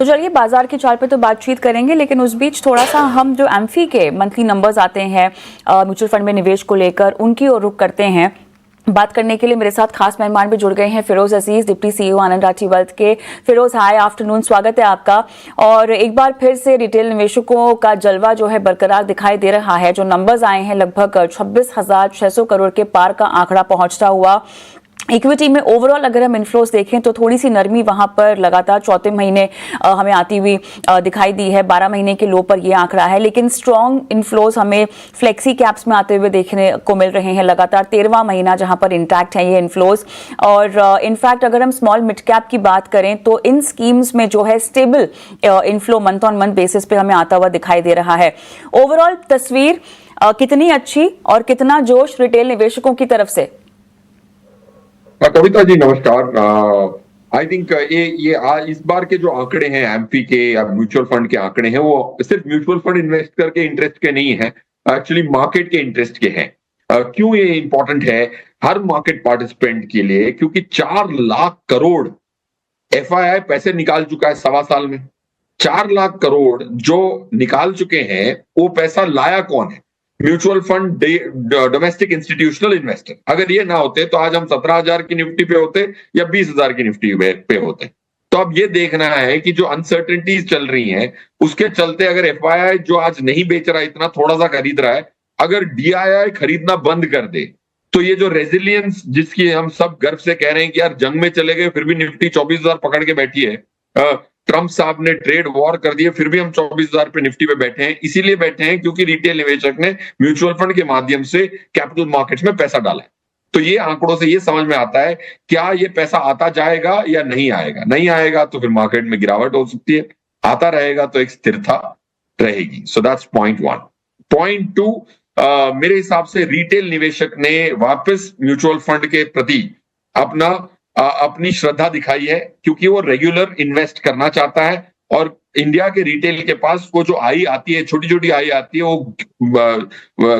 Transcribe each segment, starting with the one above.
तो चलिए बाजार की चाल पे तो बातचीत करेंगे, लेकिन उस बीच थोड़ा सा हम जो एम्फी के मंथली नंबर्स आते हैं म्यूचुअल फंड में निवेश को लेकर, उनकी ओर रुख करते हैं। बात करने के लिए मेरे साथ खास मेहमान भी जुड़ गए हैं। फिरोज अजीज, डिप्टी सीईओ आनंद राठी वेल्थ के। फिरोज, हाय आफ्टरनून, स्वागत है आपका। और एक बार फिर से रिटेल निवेशकों का जलवा जो है बरकरार दिखाई दे रहा है। जो नंबर्स आए हैं लगभग 26,600 करोड़ के पार का आंकड़ा पहुंचता हुआ। इक्विटी में ओवरऑल अगर हम इनफ्लोस देखें तो थोड़ी सी नरमी वहां पर लगातार चौथे महीने हमें आती हुई दिखाई दी है। 12 महीने के लो पर यह आंकड़ा है, लेकिन स्ट्रॉन्ग इनफ्लोस हमें फ्लेक्सी कैप्स में आते हुए देखने को मिल रहे हैं। लगातार 13वां महीना जहां पर इंटैक्ट है ये इनफ्लोस। और इनफैक्ट अगर हम स्मॉल मिड कैप की बात करें तो इन स्कीम्स में जो है stable inflow month on month basis पे हमें आता हुआ दिखाई दे रहा है। ओवरऑल तस्वीर कितनी अच्छी और कितना जोश रिटेल निवेशकों की तरफ से? कविता जी नमस्कार। आई थिंक इस बार के जो आंकड़े हैं एमपी के या म्यूचुअल फंड के आंकड़े हैं, वो सिर्फ म्यूचुअल फंड इन्वेस्टर के इंटरेस्ट के नहीं है, एक्चुअली मार्केट के इंटरेस्ट के हैं। क्यों ये इंपॉर्टेंट है हर मार्केट पार्टिसिपेंट के लिए? क्योंकि 4 लाख करोड़ एफआईआई पैसे निकाल चुका है 1.25 साल में। 4 लाख करोड़ जो निकाल चुके हैं, वो पैसा लाया कौन है? Mutual fund, domestic institutional investor. अगर ये ना होते तो आज हम 17,000 की निफ्टी पे होते या 20,000 की निफ्टी पे होते। तो अब ये देखना है कि जो अनसर्टेनिटीज चल रही हैं उसके चलते अगर एफआईआई जो आज नहीं बेच रहा है, इतना थोड़ा सा खरीद रहा है, अगर डीआईआई खरीदना बंद कर दे तो ये जो रेजिलियंस जिसकी हम सब गर्व से कह रहे हैं कि यार जंग में चले गए फिर भी निफ्टी 24,000 पकड़ के बैठी है, ट्रंप साहब ने ट्रेड वॉर कर दिए फिर भी हम 24,000 पे निफ्टी पे बैठे हैं। इसीलिए बैठे हैं क्योंकि रिटेल निवेशक ने म्यूचुअल फंड के माध्यम से कैपिटल मार्केट्स में पैसा डाला है। तो ये आंकड़ों से ये समझ में आता है क्या ये पैसा आता जाएगा या नहीं आएगा। नहीं आएगा तो फिर मार्केट में गिरावट हो सकती है, आता रहेगा तो एक स्थिरता रहेगी। So that's point 1। पॉइंट 2, मेरे हिसाब से रिटेल निवेशक ने वापस म्यूचुअल फंड के प्रति अपनी श्रद्धा दिखाई है, क्योंकि वो रेगुलर इन्वेस्ट करना चाहता है। और इंडिया के रिटेल के पास वो जो आई आती है, छोटी छोटी आई आती है, वो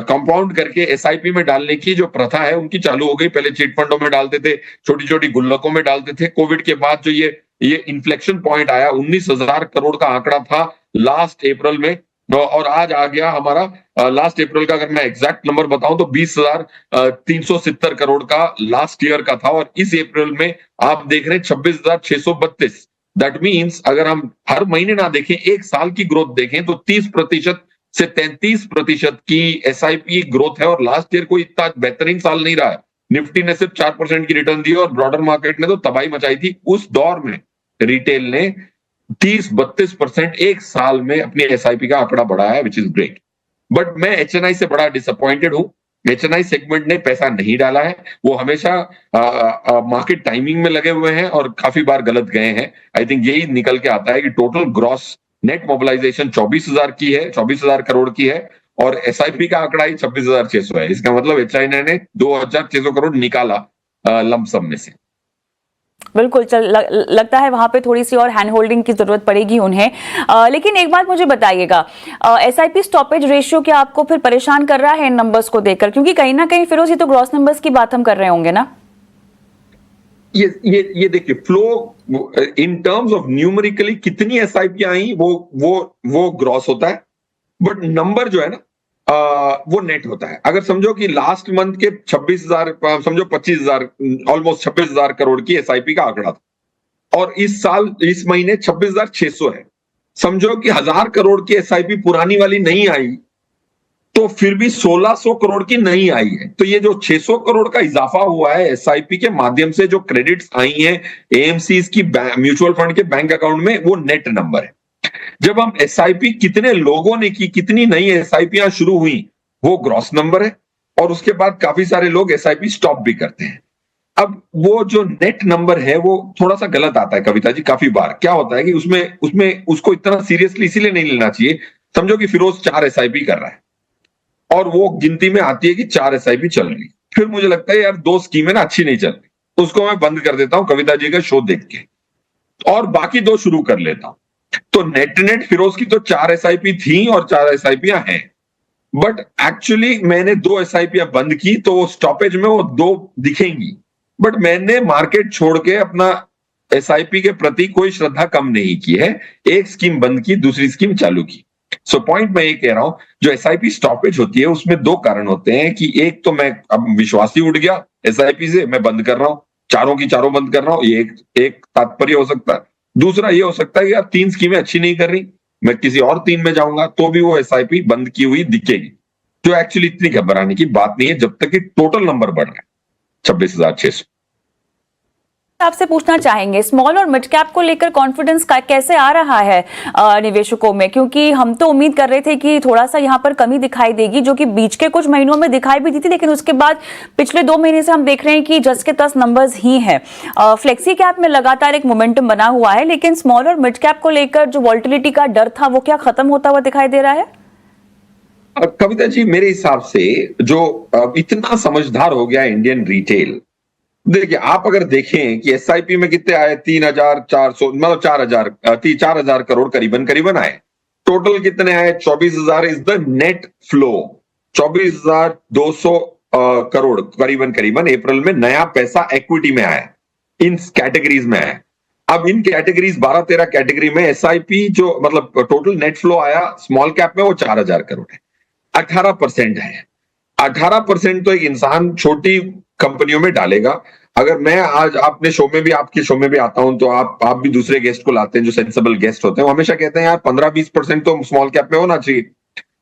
कंपाउंड करके एसआईपी में डालने की जो प्रथा है उनकी चालू हो गई। पहले चिट फंडों में डालते थे, छोटी छोटी गुल्लकों में डालते थे। कोविड के बाद जो ये इन्फ्लेक्शन पॉइंट आया, 19,000 करोड़ का आंकड़ा था लास्ट अप्रैल में, और आज आ गया हमारा लास्ट अप्रैल का अगर मैं एग्जैक्ट नंबर बताऊं तो 20,370 करोड़ का लास्ट ईयर का था। और इस अप्रैल में आप देख रहे हैं 26,632। दैट मीन्स अगर हम हर महीने ना देखें, एक साल की ग्रोथ देखें तो 30% से 33% की एसआईपी ग्रोथ है। और लास्ट ईयर कोई इतना बेहतरीन साल नहीं रहा है। निफ्टी ने सिर्फ 4% की रिटर्न दी और ब्रॉडर मार्केट ने तो तबाही मचाई थी। उस दौर में रिटेल ने 30-32% एक साल में अपनी एसआईपी का आंकड़ा बढ़ाया है, विच इज ग्रेट। बट मैं एचएनआई से बड़ा डिसअपॉइंटेड हूं। एचएनआई सेगमेंट ने पैसा नहीं डाला है, वो हमेशा मार्केट टाइमिंग में लगे हुए हैं और काफी बार गलत गए हैं। आई थिंक यही निकल के आता है कि टोटल ग्रॉस नेट मोबिलाइजेशन 24,000 की है, 24,000 करोड़ की है, और एसआईपी का आंकड़ा ही 26,600 है। इसका मतलब एचएनआई ने 2,600 करोड़ निकाला लमसम में से। बिल्कुल, लगता है वहां पे थोड़ी सी और हैंड होल्डिंग की जरूरत पड़ेगी उन्हें। लेकिन एक बात मुझे बताइएगा, एसआईपी स्टॉपेज रेशियो क्या आपको फिर परेशान कर रहा है इन नंबर्स को देखकर? क्योंकि कहीं ना कहीं फिरोज ये तो ग्रॉस नंबर्स की बात हम कर रहे होंगे ना। ये देखिए, flow in terms of numerically कितनी एसआईपी आई वो ग्रॉस होता है, बट नंबर जो है ना वो नेट होता है। अगर समझो कि लास्ट मंथ के 26,000, समझो 25,000, ऑलमोस्ट 26,000 करोड़ की एसआईपी का आंकड़ा था, और इस महीने 26,600 है। समझो कि 1,000 करोड़ की एसआईपी पुरानी वाली नहीं आई, तो फिर भी 1,600 करोड़ की नहीं आई है। तो ये जो 600 करोड़ का इजाफा हुआ है एसआईपी के माध्यम से, जो क्रेडिट्स आई हैं एएमसीज की म्यूचुअल फंड के बैंक अकाउंट में, वो नेट नंबर है। जब हम एसआईपी कितने लोगों ने की, कितनी नई एसआईपी शुरू हुई, वो ग्रॉस नंबर है। और उसके बाद काफी सारे लोग एसआईपी स्टॉप भी करते हैं। अब वो जो नेट नंबर है वो थोड़ा सा गलत आता है कविता जी। काफी बार क्या होता है कि उसमें उसको इतना सीरियसली इसीलिए नहीं लेना चाहिए। समझो कि फिरोज 4 एसआईपी कर रहा है और वो गिनती में आती है कि 4 एसआईपी चल रही, फिर मुझे लगता है यार 2 स्कीमें ना अच्छी नहीं चल रही, तो उसको मैं बंद कर देता हूं कविता जी का शो देख के, और बाकी 2 शुरू कर लेता हूं। तो नेट फिरोज की तो 4 एसआईपी थी और 4 एसआईपी हैं, बट एक्चुअली मैंने 2 एसआईपी बंद की, तो वो स्टॉपेज में वो 2 दिखेंगी, बट मैंने मार्केट छोड़ के अपना एसआईपी के प्रति कोई श्रद्धा कम नहीं की है। एक स्कीम बंद की, दूसरी स्कीम चालू की। सो पॉइंट मैं ये कह रहा हूं, जो एसआईपी स्टॉपेज होती है उसमें दो कारण होते हैं कि एक तो मैं अब विश्वास ही उठ गया एसआईपी से, मैं बंद कर रहा हूं, चारों की चारों बंद कर रहा हूं, ये एक तात्पर्य हो सकता है। दूसरा ये हो सकता है कि यार 3 स्कीमें अच्छी नहीं कर रही, मैं किसी और 3 में जाऊंगा तो भी वो एसआईपी बंद की हुई दिखेगी, जो एक्चुअली इतनी घबराने की बात नहीं है जब तक कि टोटल नंबर बढ़ रहा है 26,600। आपसे पूछना चाहेंगे स्मॉल और मिड कैप को लेकर कॉन्फिडेंस का कैसे आ रहा है निवेशकों में, क्योंकि हम तो उम्मीद कर रहे थे कि थोड़ा सा यहाँ पर कमी दिखाई देगी, जो कि बीच के कुछ महीनों में दिखाई भी दी थी, लेकिन उसके बाद पिछले 2 महीने से हम देख रहे हैं कि जस के तस नंबर्स ही हैं। फ्लेक्सी कैप में लगातार एक मोमेंटम बना हुआ है, लेकिन स्मॉल और मिड कैप को लेकर जो वॉल्टिलिटी का डर था वो क्या खत्म होता हुआ दिखाई दे रहा है? कविता जी, मेरे हिसाब से जो इतना समझदार हो गया इंडियन रिटेल, देखिए आप अगर देखें कि एसआईपी में कितने आए, 3,400 मतलब 4,000 करोड़ करीबन करीबन आए। टोटल कितने आए, 24,000 is the net flow. 24,200 crore करीबन करीबन अप्रैल में नया पैसा इक्विटी में आया, इन कैटेगरीज में आया। अब इन कैटेगरीज 12-13 कैटेगरी में एसआईपी जो मतलब टोटल नेट फ्लो आया स्मॉल कैप में वो 4,000 करोड़ है, 18% है। 18% तो एक इंसान छोटी कंपनियों में डालेगा। अगर मैं आज आपने शो में भी, आपके शो में भी आता हूं तो आप भी दूसरे गेस्ट को लाते हैं जो सेंसिबल गेस्ट होते हैं, वो हमेशा कहते हैं यार 15-20% तो स्मॉल कैप में होना चाहिए।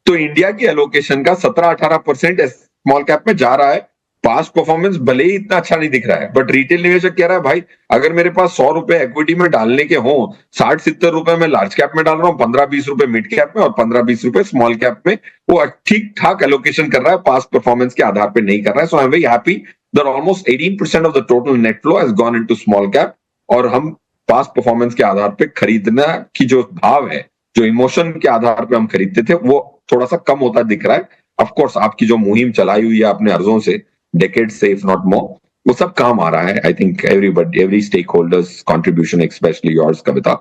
तो इंडिया की एलोकेशन का 17-18% स्मॉल कैप में जा रहा है। पास्ट परफॉर्मेंस भले ही इतना अच्छा नहीं दिख रहा है, बट रिटेल निवेशक कह रहा है भाई अगर मेरे पास 100 रुपए इक्विटी में डालने के हों, 60-70 रुपए में लार्ज कैप में डाल रहा हूँ, 15-20 रुपए मिड कैप में और 15-20 रुपए स्मॉल कैप में, वो ठीक ठाक एलोकेशन कर रहा है, पास्ट परफॉर्मेंस के आधार पर नहीं कर रहा है। So I am very happy that almost 18% of the total net flow has gone into small cap. और हम पास्ट परफॉर्मेंस के आधार पर खरीदना की जो भाव है, जो इमोशन के आधार पर हम खरीदते थे, वो थोड़ा सा कम होता दिख रहा है। ऑफकोर्स आपकी जो मुहिम चलाई हुई है अपने अर्जों से, decades से if not more, वो सब काम आ रहा है। I think every stakeholder's contribution, especially yours, Kavita,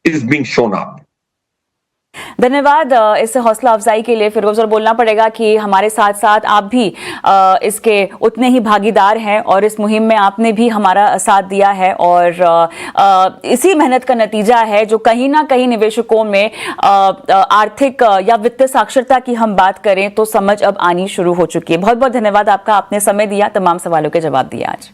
is being shown up. धन्यवाद इस हौसला अफजाई के लिए फिरोज, और बोलना पड़ेगा कि हमारे साथ साथ आप भी इसके उतने ही भागीदार हैं और इस मुहिम में आपने भी हमारा साथ दिया है, और इसी मेहनत का नतीजा है जो कहीं ना कहीं निवेशकों में आर्थिक या वित्तीय साक्षरता की हम बात करें तो समझ अब आनी शुरू हो चुकी है। बहुत बहुत धन्यवाद आपका, आपने समय दिया, तमाम सवालों के जवाब दिए आज।